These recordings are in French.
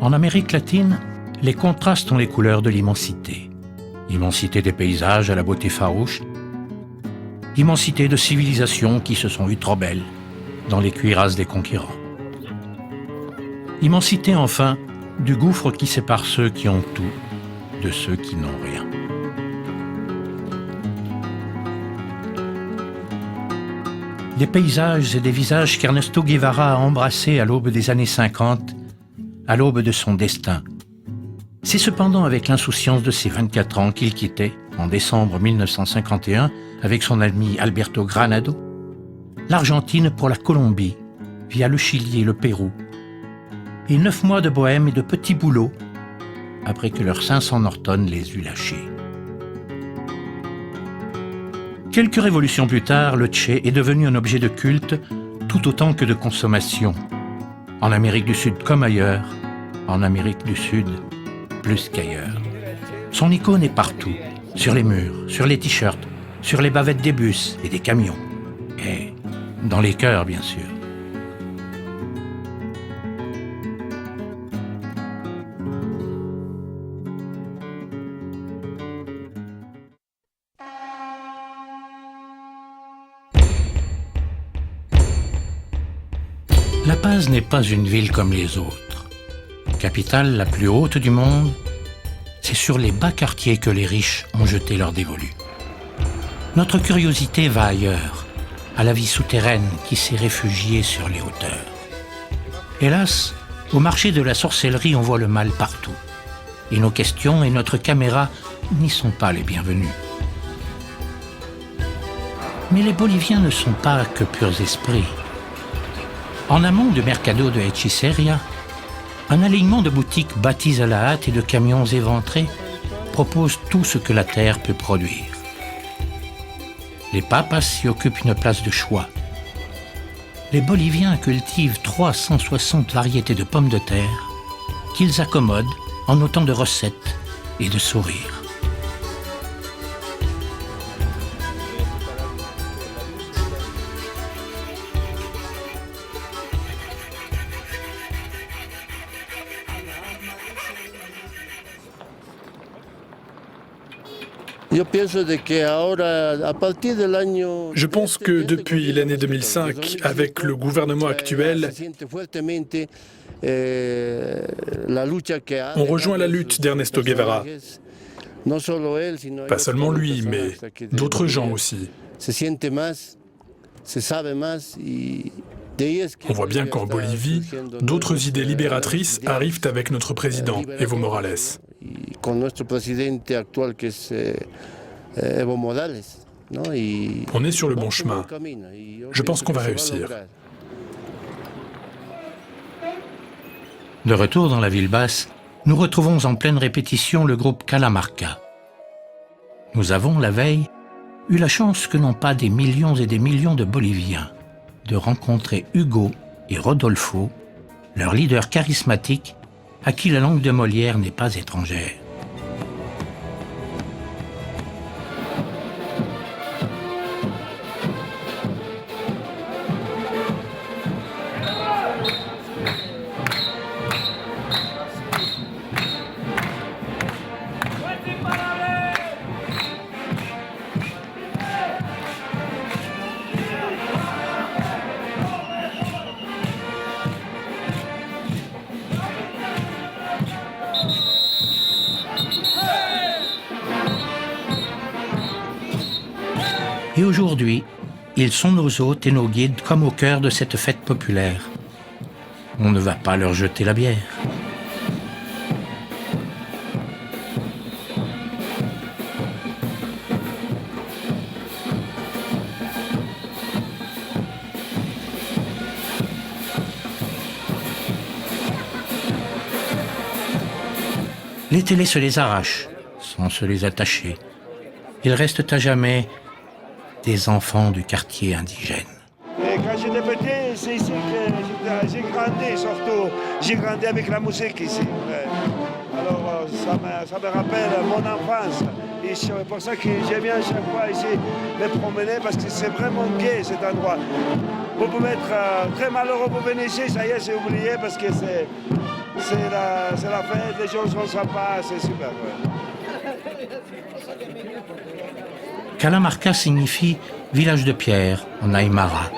En Amérique latine, les contrastes ont les couleurs de l'immensité. Immensité des paysages à la beauté farouche, immensité de civilisations qui se sont eues trop belles dans les cuirasses des conquérants. Immensité enfin du gouffre qui sépare ceux qui ont tout de ceux qui n'ont rien. Des paysages et des visages qu'Ernesto Guevara a embrassés à l'aube des années 50, à l'aube de son destin. C'est cependant avec l'insouciance de ses 24 ans qu'il quittait, en décembre 1951, avec son ami Alberto Granado, l'Argentine pour la Colombie, via le Chili et le Pérou, et 9 mois de bohème et de petits boulots, après que leur 500 Norton les eut lâchés. Quelques révolutions plus tard, le Che est devenu un objet de culte tout autant que de consommation. En Amérique du Sud comme ailleurs, en Amérique du Sud plus qu'ailleurs. Son icône est partout, sur les murs, sur les t-shirts, sur les bavettes des bus et des camions. Et dans les cœurs, bien sûr. La Paz n'est pas une ville comme les autres. Capitale la plus haute du monde, c'est sur les bas quartiers que les riches ont jeté leur dévolu. Notre curiosité va ailleurs, à la vie souterraine qui s'est réfugiée sur les hauteurs. Hélas, au marché de la sorcellerie, on voit le mal partout. Et nos questions et notre caméra n'y sont pas les bienvenues. Mais les Boliviens ne sont pas que purs esprits. En amont du Mercado de Hechiceria, un alignement de boutiques bâties à la hâte et de camions éventrés propose tout ce que la terre peut produire. Les papas y occupent une place de choix. Les Boliviens cultivent 360 variétés de pommes de terre qu'ils accommodent en autant de recettes et de sourires. Je pense que depuis l'année 2005, avec le gouvernement actuel, on rejoint la lutte d'Ernesto Guevara. Pas seulement lui, mais d'autres gens aussi. On voit bien qu'en Bolivie, d'autres idées libératrices arrivent avec notre président, Evo Morales. On est sur le bon chemin. Je pense qu'on va réussir. De retour dans la ville basse, nous retrouvons en pleine répétition le groupe Calamarca. Nous avons, la veille, eu la chance que n'ont pas des millions et des millions de Boliviens de rencontrer Hugo et Rodolfo, leurs leaders charismatiques à qui la langue de Molière n'est pas étrangère. Et aujourd'hui, ils sont nos hôtes et nos guides comme au cœur de cette fête populaire. On ne va pas leur jeter la bière. Les télés se les arrachent, sans se les attacher. Ils restent à jamais des enfants du quartier indigène. Et quand j'étais petit, c'est ici que j'ai grandi, surtout. J'ai grandi avec la musique ici. Alors ça me rappelle mon enfance. Et c'est pour ça que je viens chaque fois ici me promener, parce que c'est vraiment gai cet endroit. Vous pouvez être très malheureux pour venir ici, ça y est, c'est oublié, parce que c'est la fête, les gens sont sympas, c'est super. Ouais. Calamarca signifie village de pierre en aymara.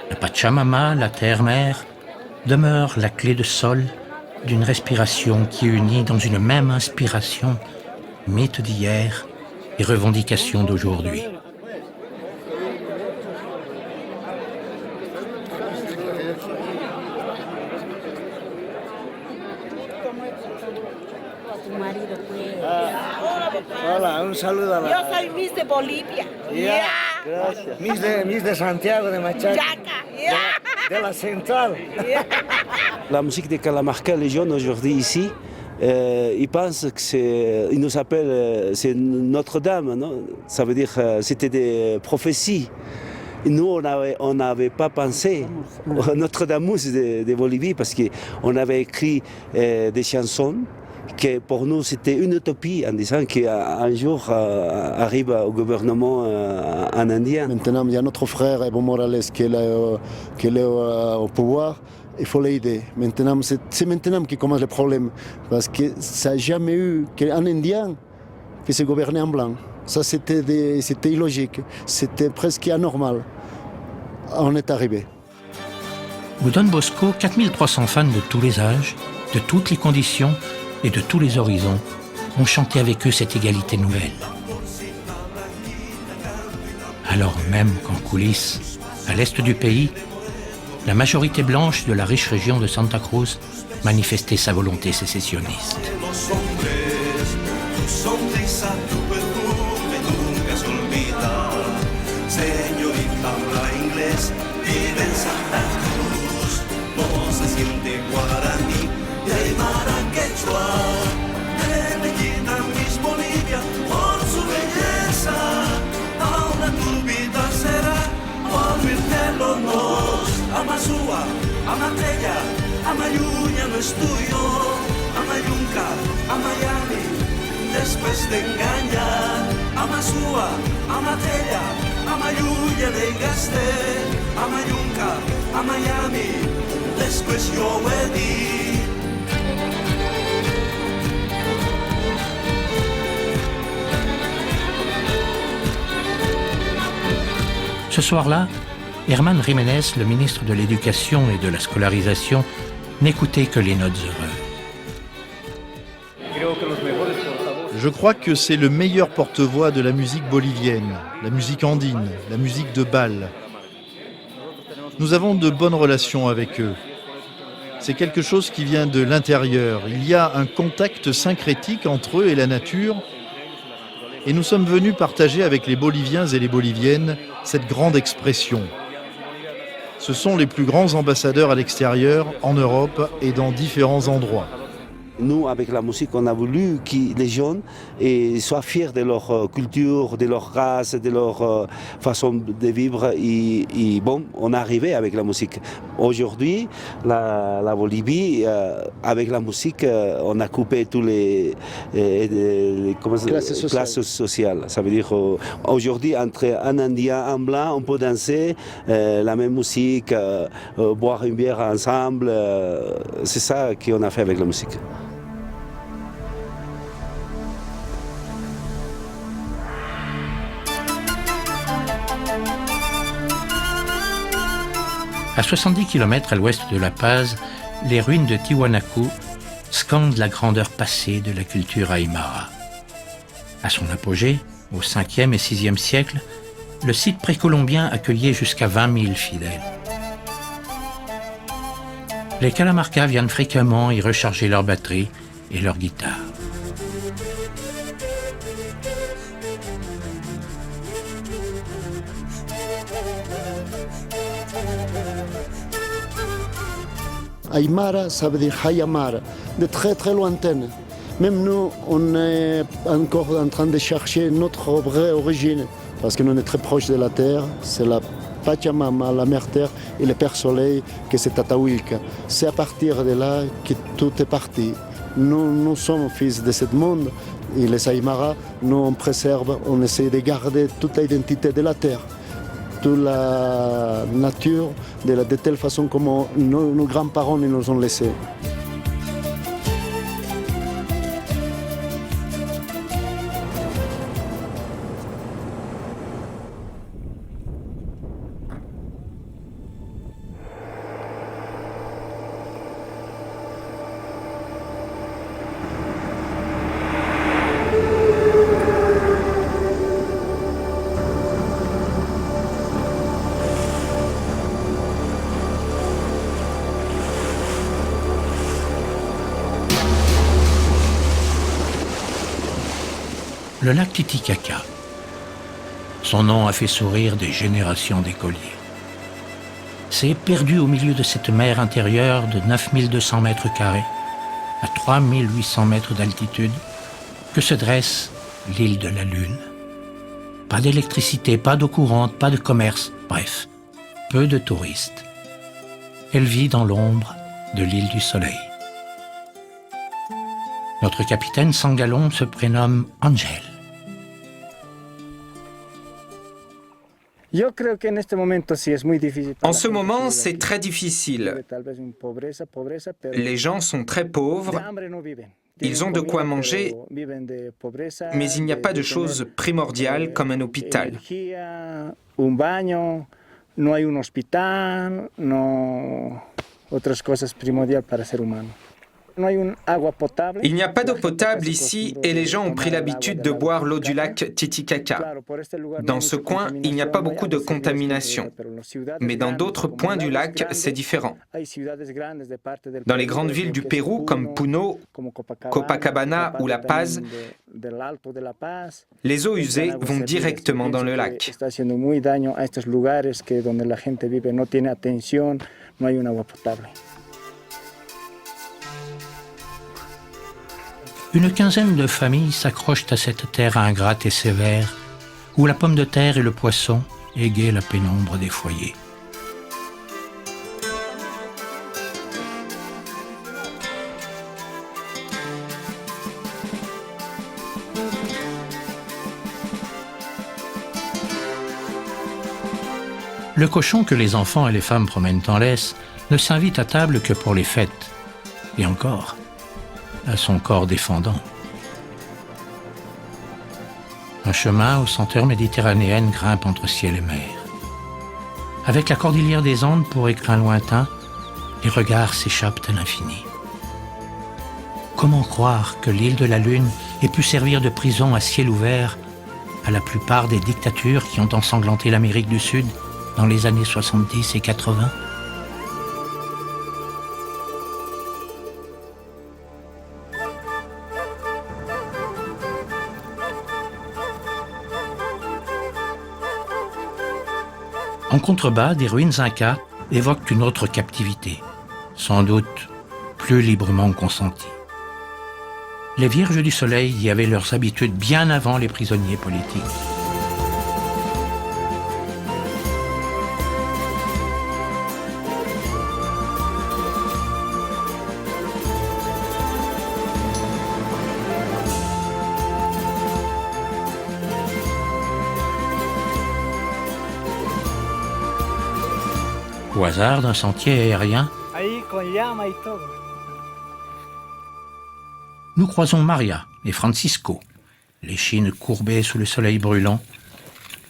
La Pachamama, la terre-mère, demeure la clé de sol d'une respiration qui unit dans une même inspiration mythes d'hier et revendications d'aujourd'hui. Hola, un saludo a la... Yo soy Miss de Bolivia. Yeah, gracias. Miss de Santiago de Machaca. De la Centrale. La musique de Calamarca, les jeunes aujourd'hui ici, ils pensent que ils nous appellent, c'est Notre-Dame, non? Ça veut dire c'était des prophéties. Nous, on n'avait pas pensé à Notre-Dame de Bolivie parce qu'on avait écrit des chansons que pour nous c'était une utopie en disant qu'un jour arrive au gouvernement en indien. Maintenant, il y a notre frère Evo Morales qui est au pouvoir. Il faut l'aider. Maintenant, c'est maintenant qu'il commence le problème. Parce que ça n'a jamais eu qu'un Indien qui se gouvernait en blanc. Ça, c'était illogique. C'était presque anormal. On est arrivé. Au Don Bosco, 4300 fans de tous les âges, de toutes les conditions et de tous les horizons ont chanté avec eux cette égalité nouvelle. Alors même qu'en coulisses, à l'est du pays, la majorité blanche de la riche région de Santa Cruz manifestait sa volonté sécessionniste. Amatella, Amayunya no es tuyo, Amayunca, a Miami, después te engañan, Amasúa, Amatella, Amayunya negaste, Amayunca, a Miami, después yo di. Ce soir-là, Herman Jiménez, le ministre de l'Éducation et de la Scolarisation, n'écoutait que les notes heureuses. Je crois que c'est le meilleur porte-voix de la musique bolivienne, la musique andine, la musique de bal. Nous avons de bonnes relations avec eux. C'est quelque chose qui vient de l'intérieur. Il y a un contact syncrétique entre eux et la nature. Et nous sommes venus partager avec les Boliviens et les Boliviennes cette grande expression. Ce sont les plus grands ambassadeurs à l'extérieur, en Europe et dans différents endroits. Nous, avec la musique, on a voulu que les jeunes soient fiers de leur culture, de leur race, de leur façon de vivre. Et bon, on est arrivé avec la musique. Aujourd'hui, la Bolivie, avec la musique, on a coupé tous les classes sociales. Ça veut dire aujourd'hui, entre un Indien et un Blanc, on peut danser la même musique, boire une bière ensemble. C'est ça qu'on a fait avec la musique. À 70 km à l'ouest de La Paz, les ruines de Tiwanaku scandent la grandeur passée de la culture aymara. À son apogée, au 5e et 6e siècle, le site précolombien accueillait jusqu'à 20 000 fidèles. Les Calamarca viennent fréquemment y recharger leurs batteries et leurs guitares. Aymara, ça veut dire Hayamara, de très très lointaine. Même nous, on est encore en train de chercher notre vraie origine, parce que nous sommes très proches de la terre, c'est la Pachamama, la mère terre, et le père soleil, que c'est Tatahuilca. C'est à partir de là que tout est parti. Nous sommes fils de ce monde, et les Aymara, nous on préserve, on essaie de garder toute l'identité de la terre, toute la nature, de telle façon comme nos grands-parents nous ont laissé. le lac Titicaca. Son nom a fait sourire des générations d'écoliers. C'est perdu au milieu de cette mer intérieure de 9200 mètres carrés, à 3800 mètres d'altitude, que se dresse l'île de la Lune. Pas d'électricité, pas d'eau courante, pas de commerce, bref, peu de touristes. Elle vit dans l'ombre de l'île du Soleil. Notre capitaine sans galon se prénomme Angel. En ce moment, c'est très difficile. Les gens sont très pauvres. Ils ont de quoi manger, mais il n'y a pas de chose primordiale comme un hôpital. Il n'y a pas d'eau potable ici et les gens ont pris l'habitude de boire l'eau du lac Titicaca. Dans ce coin, il n'y a pas beaucoup de contamination. Mais dans d'autres points du lac, c'est différent. Dans les grandes villes du Pérou comme Puno, Copacabana ou La Paz, les eaux usées vont directement dans le lac. Une quinzaine de familles s'accrochent à cette terre ingrate et sévère, où la pomme de terre et le poisson égayent la pénombre des foyers. Le cochon que les enfants et les femmes promènent en laisse ne s'invite à table que pour les fêtes. Et encore, à son corps défendant. Un chemin aux senteurs méditerranéennes grimpe entre ciel et mer. Avec la cordillère des Andes pour écrin lointain, les regards s'échappent à l'infini. Comment croire que l'île de la Lune ait pu servir de prison à ciel ouvert à la plupart des dictatures qui ont ensanglanté l'Amérique du Sud dans les années 70 et 80 ? En contrebas, des ruines incas évoquent une autre captivité, sans doute plus librement consentie. Les Vierges du Soleil y avaient leurs habitudes bien avant les prisonniers politiques. Au hasard d'un sentier aérien, nous croisons Maria et Francisco, l'échine courbée sous le soleil brûlant,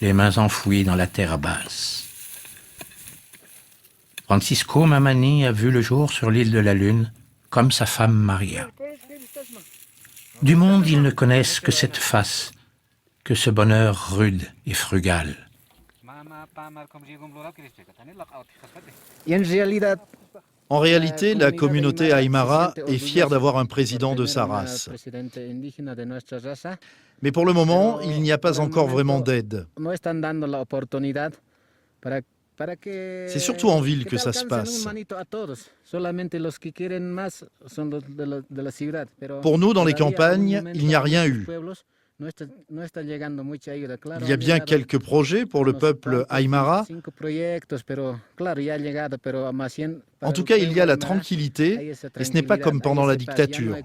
les mains enfouies dans la terre basse. Francisco Mamani a vu le jour sur l'île de la Lune, comme sa femme Maria. Du monde, ils ne connaissent que cette face, que ce bonheur rude et frugal. En réalité, la communauté Aymara est fière d'avoir un président de sa race. Mais pour le moment, il n'y a pas encore vraiment d'aide. C'est surtout en ville que ça se passe. Pour nous, dans les campagnes, il n'y a rien eu. Il y a bien quelques projets pour le peuple Aymara. En tout cas, il y a la tranquillité, et ce n'est pas comme pendant la dictature.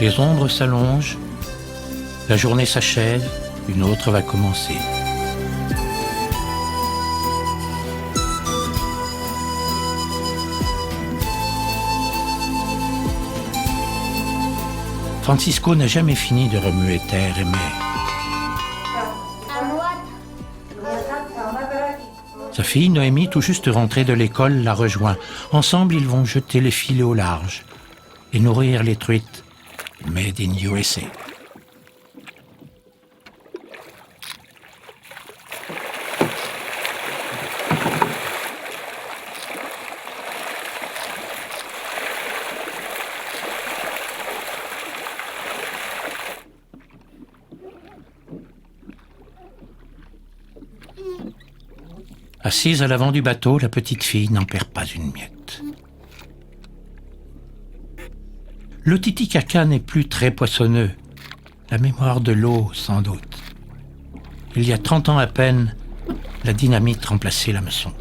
Les ombres s'allongent, la journée s'achève, une autre va commencer. Francisco n'a jamais fini de remuer terre et mer. Sa fille Noémie, tout juste rentrée de l'école, la rejoint. Ensemble, ils vont jeter les filets au large et nourrir les truites made in USA. Assise à l'avant du bateau, la petite fille n'en perd pas une miette. Le Titicaca n'est plus très poissonneux. La mémoire de l'eau, sans doute. Il y a 30 ans à peine, la dynamite remplaçait l'hameçon.